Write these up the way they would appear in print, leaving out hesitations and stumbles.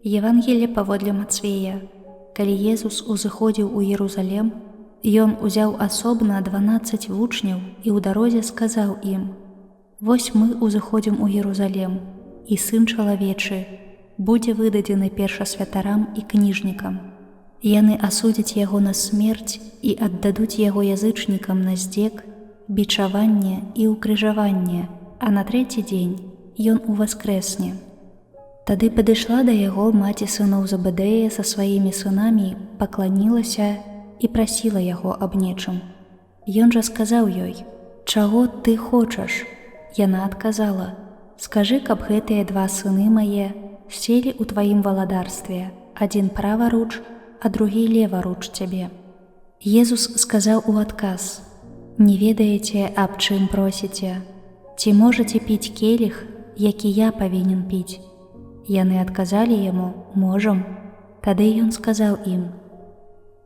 Евангелие паводле Мацвея. Калі Езус узыходзіў у Єрусалем, ён узяў асобна 12 вучняў і ў дарозе сказаў ім: «Вось мы узыходзім у Єрусалем, і Сын чалавечы будзе выдадзены першасвятарам і кніжнікам. Яны асудзяць яго на смерць і аддадуць яго язычнікам на здзек, бичаванне і ўкрыжаванне, а на трэці дзень ён уваскрэсне». Тады падышла да яго маці сыноў Забадея са сваімі сынамі, пакланілася і прасіла яго аб нечым. Ён жа сказаў ёй: «Чаго ты хочаш?» Яна адказала: «Скажы, каб гэтыя 2 сыны мае селі ў тваім валадарстве, адзін праваруч, а другі леваруч цябе». Езус сказаў у адказ: «Не ведаеце, аб чым просіце? Ці можаце піць келіх, які я павінен піць?» Яны адказалі яму: «Можам». Тады ён сказаў ім: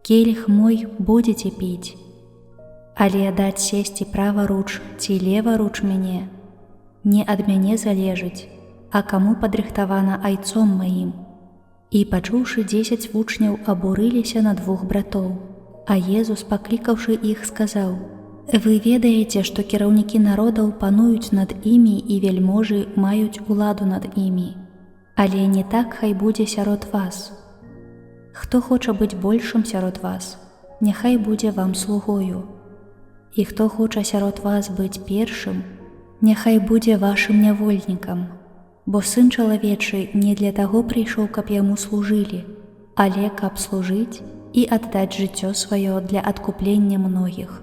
«Келіх мой будзеце піць, але даць сесці праваруч ці леваруч мяне не ад мяне залежыць, а каму падрыхтавана айцом маім». І пачуўшы 10 вучняў абурыліся на 2 братоў, а Езус, паклікаўшы іх, сказаў: «Вы ведаеце, што кіраўнікі народаў пануюць над імі і вельможы маюць уладу над імі. Але не так хай будзе сярод вас. Хто хоча быць большым сярод вас, няхай будзе вам слугою. І хто хоча сярод вас быць першым, няхай будзе вашым нявольнікам. Бо Сын чалавечы не для таго прыйшоў, каб яму служылі, але каб служыць і аддаць жыццё сваё для адкуплення многіх».